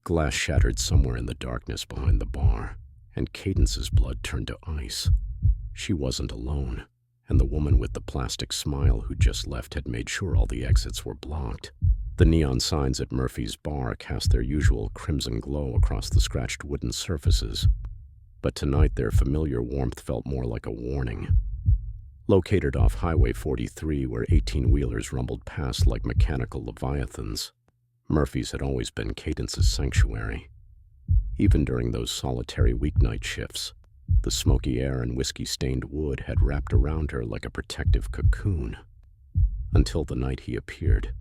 Glass shattered somewhere in the darkness behind the bar, and Cadence's blood turned to ice. She wasn't alone, and the woman with the plastic smile who just left had made sure all the exits were blocked. The neon signs at Murphy's bar cast their usual crimson glow across the scratched wooden surfaces, but tonight their familiar warmth felt more like a warning. Located off Highway 43, where 18-wheelers rumbled past like mechanical leviathans, Murphy's had always been Cadence's sanctuary. Even during those solitary weeknight shifts, the smoky air and whiskey-stained wood had wrapped around her like a protective cocoon. Until the night he appeared,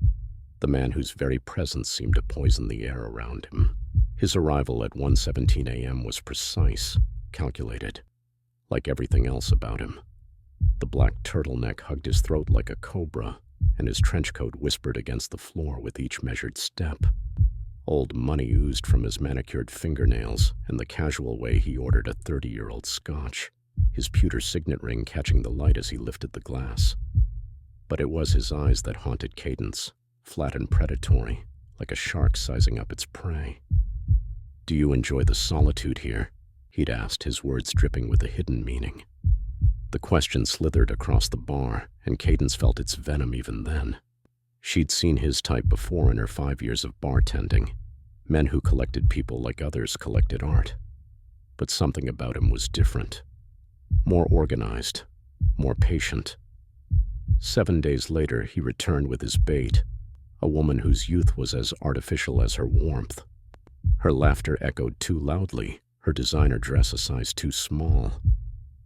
the man whose very presence seemed to poison the air around him. His arrival at 1:17 a.m. was precise, calculated, like everything else about him. The black turtleneck hugged his throat like a cobra, and his trench coat whispered against the floor with each measured step. Old money oozed from his manicured fingernails and the casual way he ordered a 30-year-old scotch, his pewter signet ring catching the light as he lifted the glass. But it was his eyes that haunted Cadence, flat and predatory, like a shark sizing up its prey. "Do you enjoy the solitude here?" he'd asked, his words dripping with a hidden meaning. The question slithered across the bar, and Cadence felt its venom even then. She'd seen his type before in her 5 years of bartending, men who collected people like others collected art. But something about him was different. More organized, more patient. 7 days later, he returned with his bait, a woman whose youth was as artificial as her warmth. Her laughter echoed too loudly, her designer dress a size too small,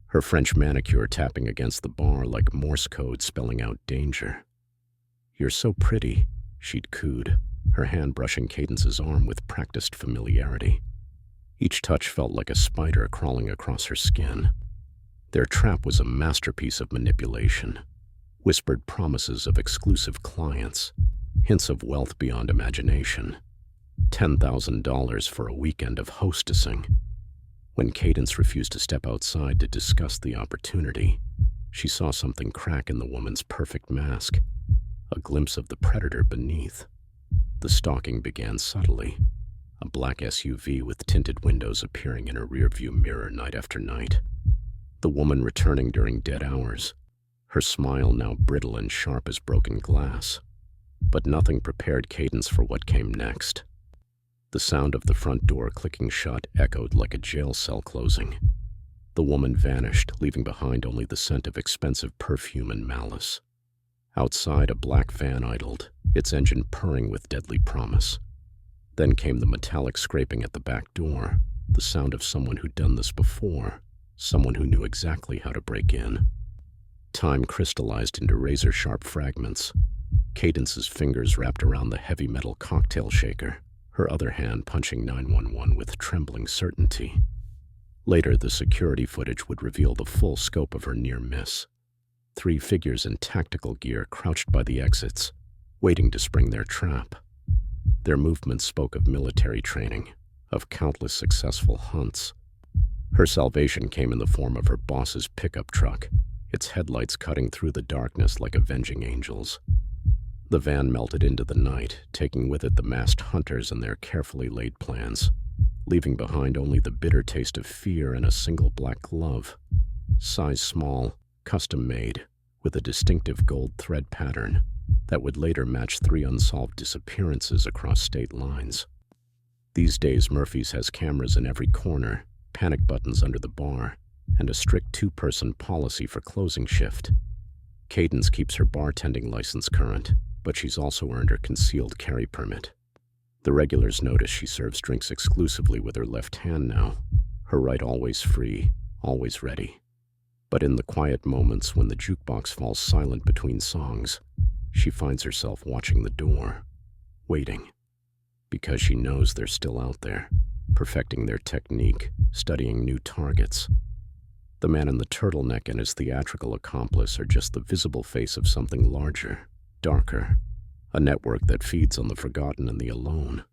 her French manicure tapping against the bar like Morse code spelling out danger. "You're so pretty," she'd cooed, her hand brushing Cadence's arm with practiced familiarity. Each touch felt like a spider crawling across her skin. Their trap was a masterpiece of manipulation, whispered promises of exclusive clients, hints of wealth beyond imagination. $10,000 for a weekend of hostessing. When Cadence refused to step outside to discuss the opportunity, she saw something crack in the woman's perfect mask, a glimpse of the predator beneath. The stalking began subtly, a black SUV with tinted windows appearing in her rearview mirror night after night. The woman returning during dead hours, her smile now brittle and sharp as broken glass. But nothing prepared Cadence for what came next. The sound of the front door clicking shut echoed like a jail cell closing. The woman vanished, leaving behind only the scent of expensive perfume and malice. Outside, a black van idled, its engine purring with deadly promise. Then came the metallic scraping at the back door, the sound of someone who'd done this before, someone who knew exactly how to break in. Time crystallized into razor-sharp fragments. Cadence's fingers wrapped around the heavy metal cocktail shaker, her other hand punching 911 with trembling certainty. Later, the security footage would reveal the full scope of her near miss. 3 figures in tactical gear crouched by the exits, waiting to spring their trap. Their movements spoke of military training, of countless successful hunts. Her salvation came in the form of her boss's pickup truck, its headlights cutting through the darkness like avenging angels. The van melted into the night, taking with it the masked hunters and their carefully laid plans, leaving behind only the bitter taste of fear and a single black glove, size small, custom-made, with a distinctive gold thread pattern that would later match 3 unsolved disappearances across state lines. These days, Murphy's has cameras in every corner, panic buttons under the bar, and a strict 2-person policy for closing shift. Cadence keeps her bartending license current, but she's also earned her concealed carry permit. The regulars notice she serves drinks exclusively with her left hand now, her right always free, always ready. But in the quiet moments when the jukebox falls silent between songs, she finds herself watching the door, waiting, because she knows they're still out there, perfecting their technique, studying new targets. The man in the turtleneck and his theatrical accomplice are just the visible face of something larger, darker, a network that feeds on the forgotten and the alone.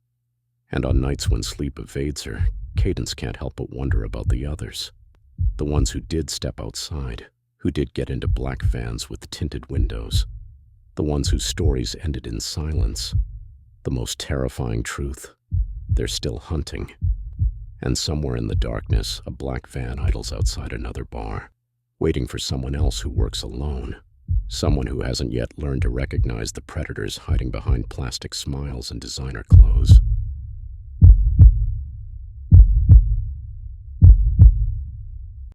And on nights when sleep evades her, Cadence can't help but wonder about the others. The ones who did step outside, who did get into black vans with tinted windows. The ones whose stories ended in silence. The most terrifying truth, They're still hunting. And somewhere in the darkness, a black van idles outside another bar, waiting for someone else who works alone. Someone who hasn't yet learned to recognize the predators hiding behind plastic smiles and designer clothes.